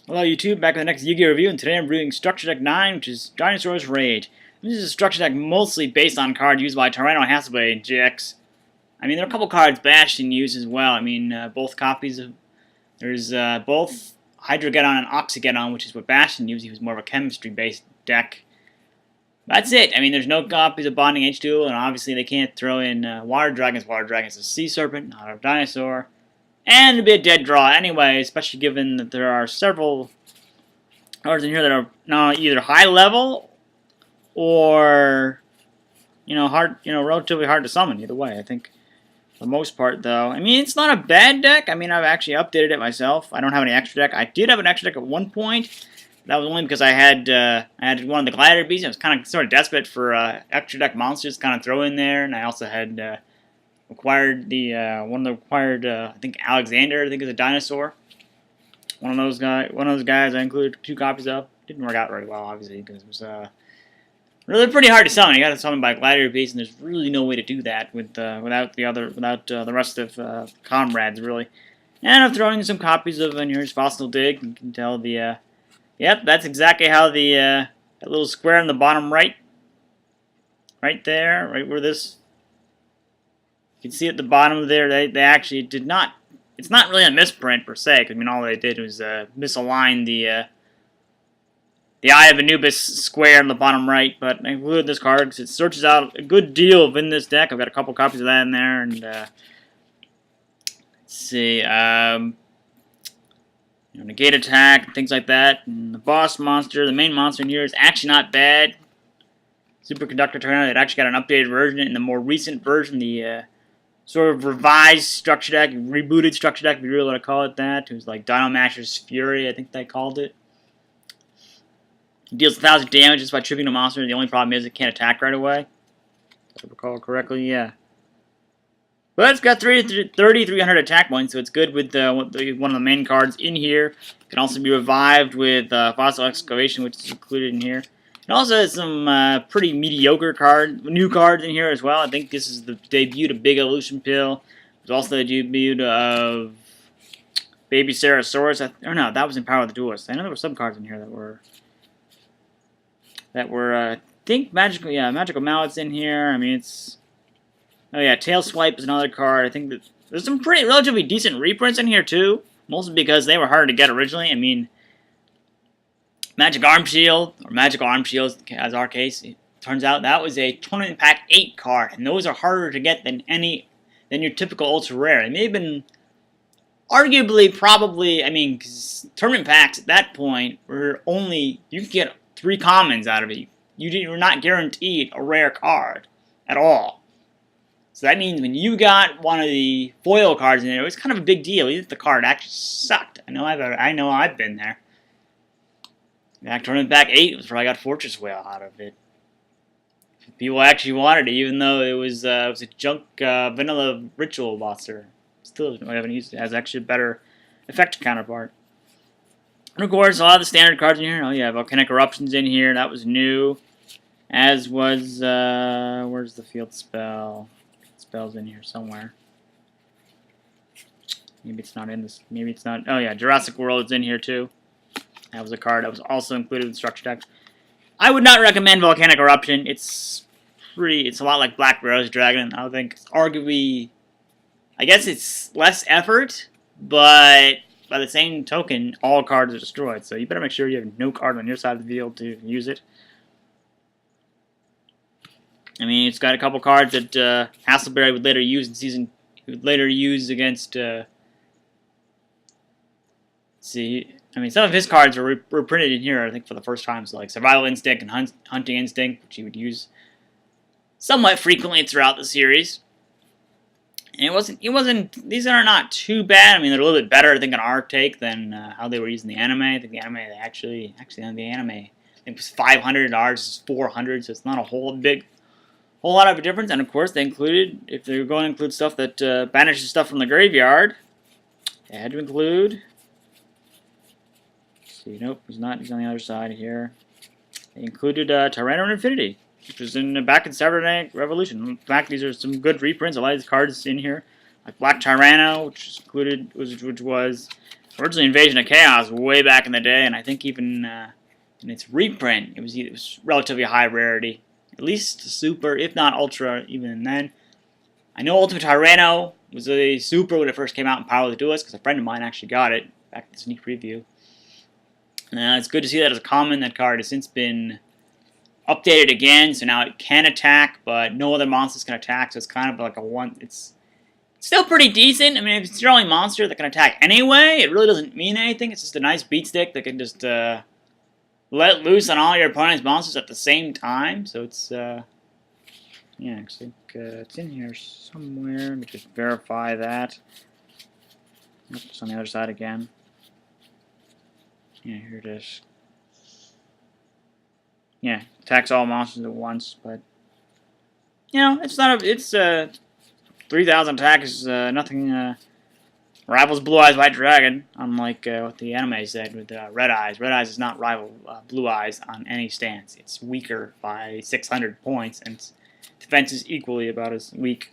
Hello YouTube, back with the next Yu-Gi-Oh! Review, and today I'm reviewing Structure Deck 9, which is Dinosaur's Rage. This is a structure deck mostly based on cards used by Tyranno Hasselblad GX. I mean, there are a couple cards Bastion used as well. I mean, both copies of... There's both Hydrogeddon and Oxygeddon, which is what Bastion used. He was more of a chemistry-based deck. That's it. I mean, there's no copies of Bonding H2O, and obviously they can't throw in Water Dragons. Water Dragon's a Sea Serpent, not a Dinosaur. And it'd be a dead draw anyway, especially given that there are several cards in here that are now either high level or relatively hard to summon. Either way, I think for the most part, though. I mean, it's not a bad deck. I mean, I've actually updated it myself. I don't have any extra deck. I did have an extra deck at one point. That was only because I had one of the Gladiator Beasts. I was kind of sort of desperate for extra deck monsters to kind of throw in there, and I also had acquired the I think Alexander. I think is a dinosaur. One of those guys. I included 2 copies of. Didn't work out very well, obviously, because it was really pretty hard to summon. You got to summon by Gladiator Beast, and there's really no way to do that without the rest of comrades, really. And I'm throwing in some copies of here's Fossil Dig. You can tell the yep, that's exactly how the that little square in the bottom right there, right where this. You can see at the bottom there, they actually did not. It's not really a misprint per se. Cause, I mean, all they did was misalign the Eye of Anubis square in the bottom right. But I included this card because it searches out a good deal in this deck. I've got a couple copies of that in there, and let's see, negate attack, things like that. And the boss monster, the main monster in here, is actually not bad. Superconductor Tyranno. It actually got an updated version in the more recent version. The sort of revised structure deck, rebooted structure deck, if you really want to call it that. It was like Dino Masher's Fury, I think they called it. It deals 1,000 damage just by tripping a monster. The only problem is it can't attack right away. If I recall correctly, yeah. But it's got 3,300 attack points, so it's good with one of the main cards in here. It can also be revived with Fossil Excavation, which is included in here. It also has some pretty mediocre new cards in here as well. I think this is the debut of Big Evolution Pill. There's also the debut of Baby Sarasaurus. Or no, that was in Power of the Duelist. I know there were some cards in here that were I think magical Mallet's in here. I mean, it's oh yeah, Tail Swipe is another card. I think that there's some pretty relatively decent reprints in here too, mostly because they were hard to get originally. I mean, Magical Arm Shield, as our case, it turns out that was a Tournament Pack 8 card, and those are harder to get than your typical Ultra Rare. They may have been, arguably, probably, I mean, because Tournament Packs at that point were only, you could get 3 commons out of it. You were not guaranteed a rare card at all. So that means when you got one of the foil cards in there, it was kind of a big deal, even if the card actually sucked. I know I've been there. Back Tournament Pack 8 was where I got Fortress Whale out of it. People actually wanted it, even though it was a junk vanilla ritual monster. Still haven't used it. It has actually a better effect counterpart. And of course, a lot of the standard cards in here. Oh yeah, Volcanic Eruption's in here. That was new. As was where's the field spell? Spell's in here somewhere. Maybe it's not in this. Maybe it's not. Oh yeah, Jurassic World is in here too. That was a card that was also included in structure decks. I would not recommend Volcanic Eruption. It's a lot like Black Rose Dragon. I think it's arguably, I guess it's less effort, but by the same token, all cards are destroyed. So you better make sure you have no card on your side of the field to use it. I mean, it's got a couple cards that Hasselberry would later use in season. Would later use against. See. I mean, some of his cards were printed in here, I think, for the first time. So, like Survival Instinct and Hunting Instinct, which he would use somewhat frequently throughout the series. And these are not too bad. I mean, they're a little bit better, I think, in our take than how they were used in the anime. I think the anime, actually in the anime, I think it was 500, ours is 400, so it's not a whole lot of a difference. And, of course, they included, if they were going to include stuff that banishes stuff from the graveyard, they had to include... Nope, he's not. He's on the other side here. They included Tyranno and Infinity, which was back in Cybernetic Revolution. In fact, these are some good reprints. A lot of these cards in here, like Black Tyranno, which was originally Invasion of Chaos way back in the day, and I think even in its reprint, it was relatively high rarity. At least super, if not ultra, even then. I know Ultimate Tyranno was a super when it first came out in Power of the Duelist, because a friend of mine actually got it back in the sneak preview. It's good to see that as a common. That card has since been updated again, so now it can attack, but no other monsters can attack, so it's kind of like a one. It's still pretty decent. I mean, if it's your only monster that can attack anyway, it really doesn't mean anything. It's just a nice beat stick that can just let loose on all your opponent's monsters at the same time. So it's, yeah, I think it's in here somewhere. Let me just verify that. Nope, it's on the other side again. Yeah, here it is. Yeah, attacks all monsters at once, but you know, it's not a. It's 3,000 attack is nothing. Rivals Blue Eyes White Dragon, unlike what the anime said with Red Eyes. Red Eyes is not rival Blue Eyes on any stance. It's weaker by 600 points, and its defense is equally about as weak.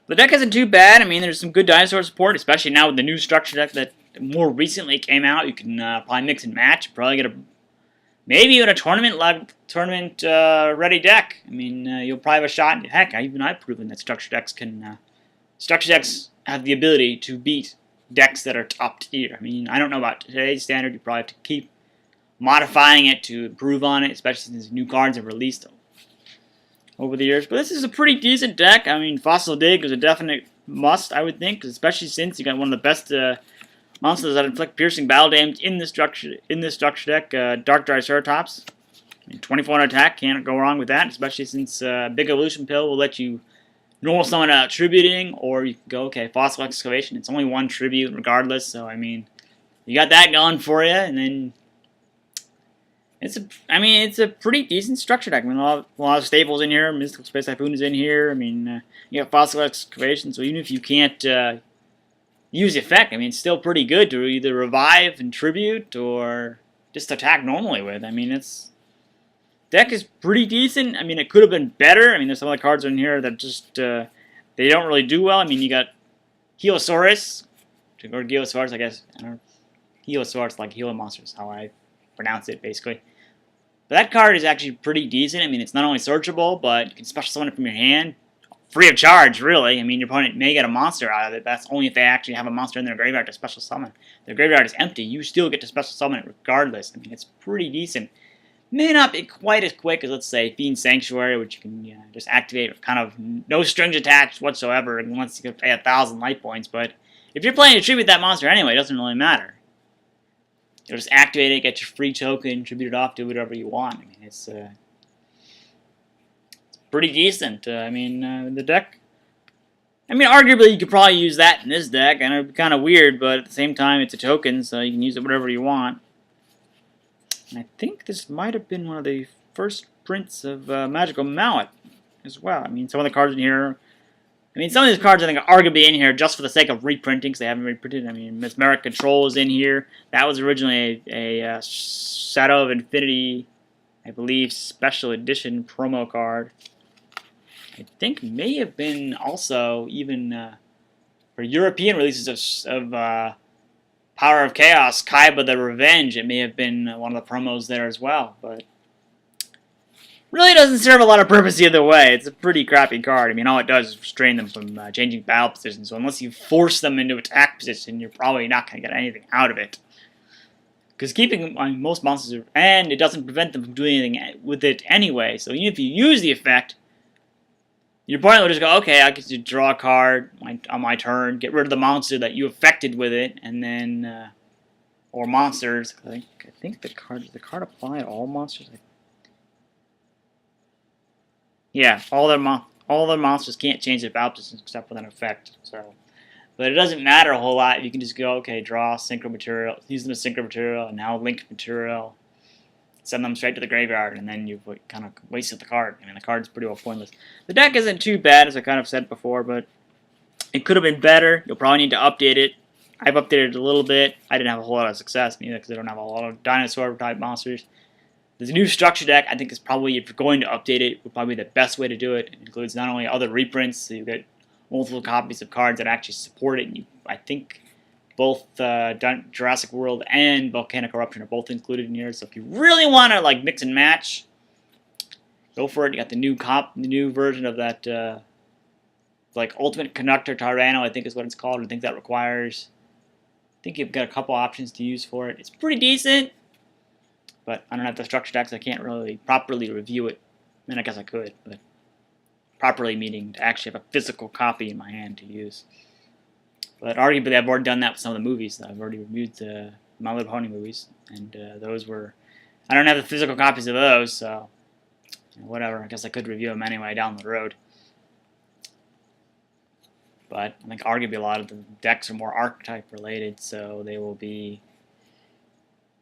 The deck isn't too bad. I mean, there's some good dinosaur support, especially now with the new structure deck that more recently came out. You can probably mix and match. Probably get a maybe even a tournament ready deck. I mean, you'll probably have a shot. Heck, even I've proven that structure decks can. Structure decks have the ability to beat decks that are top tier. I mean, I don't know about today's standard. You probably have to keep modifying it to improve on it, especially since new cards have released over the years. But this is a pretty decent deck. I mean, Fossil Dig is a definite must, I would think, especially since you got one of the best monsters that inflict piercing battle damage in this structure deck, Dark Triceratops. I mean, 2400 attack, can't go wrong with that, especially since Big Evolution Pill will let you normal summon a tributing, or you can go, okay, Fossil Excavation. It's only one tribute regardless, so I mean, you got that going for you, and then it's a pretty decent structure deck. I mean, a lot of staples in here. Mystical Space Typhoon is in here. I mean, you got Fossil Excavation, so even if you can't use the effect, I mean, it's still pretty good to either revive and tribute or just attack normally with. I mean, deck is pretty decent. I mean, it could have been better. I mean, there's some of the cards in here that just they don't really do well. I mean, you got Helosaurus, or Gillosaurus, I guess. I don't know. Helosaurus, like Gila monsters, how I pronounce it, basically. But that card is actually pretty decent. I mean, it's not only searchable, but you can special summon it from your hand, free of charge, really. I mean, your opponent may get a monster out of it. That's only if they actually have a monster in their graveyard to special summon. If their graveyard is empty, you still get to special summon it regardless. I mean, it's pretty decent. May not be quite as quick as, let's say, Fiend Sanctuary, which you can just activate with kind of no strings attached whatsoever unless you can pay 1,000 life points. But if you're playing to tribute that monster anyway, it doesn't really matter. You'll just activate it, get your free token, tribute it off, do whatever you want. I mean, it's pretty decent. I mean, the deck. I mean, arguably, you could probably use that in this deck, and it would be kind of weird, but at the same time, it's a token, so you can use it whatever you want. And I think this might have been one of the first prints of Magical Mallet as well. I mean, some of the cards in here. I mean, some of these cards I think are arguably in here just for the sake of reprinting, because they haven't reprinted. I mean, Mesmeric Control is in here. That was originally a Shadow of Infinity, I believe, special edition promo card. I think may have been also even for European releases of Power of Chaos, Kaiba the Revenge. It may have been one of the promos there as well, but really doesn't serve a lot of purpose either way. It's a pretty crappy card. I mean, all it does is restrain them from changing battle positions, so unless you force them into attack position, you're probably not going to get anything out of it. Because keeping most monsters, and it doesn't prevent them from doing anything with it anyway, so even if you use the effect, your opponent will just go, okay, I get to draw a card on my turn, get rid of the monster that you affected with it, and then, or monsters. I think the card apply to all monsters? Yeah, all their monsters can't change their battle positions except with an effect. So, but it doesn't matter a whole lot. You can just go, okay, draw synchro material, use them as synchro material, and now link material. Send them straight to the graveyard, and then you've kind of wasted the card. I mean, the card's pretty well pointless. The deck isn't too bad, as I kind of said before, but it could have been better. You'll probably need to update it. I've updated it a little bit. I didn't have a whole lot of success, neither, because I don't have a lot of dinosaur-type monsters. There's a new structure deck. I think is probably, if you're going to update it, would probably be the best way to do it. It includes not only other reprints, so you get multiple copies of cards that actually support it. And I think both Jurassic World and Volcanic Eruption are both included in here. So if you really want to like mix and match, go for it. You got the new version of that like Ultimate Conductor Tyranno, I think is what it's called. I think that requires. I think you've got a couple options to use for it. It's pretty decent, but I don't have the structure decks. I can't really properly review it. I mean, I guess I could, but properly meaning to actually have a physical copy in my hand to use. But arguably, I've already done that with some of the movies. I've already reviewed the My Little Pony movies, and those were. I don't have the physical copies of those, so whatever. I guess I could review them anyway down the road. But I think arguably a lot of the decks are more archetype related, so they will be,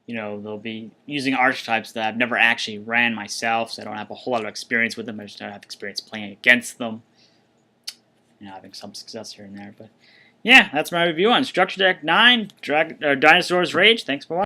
they'll be using archetypes that I've never actually ran myself, so I don't have a whole lot of experience with them. I just don't have experience playing against them. Having some success here and there, but yeah, that's my review on Structure Deck 9, Dinosaur's Rage. Thanks for watching.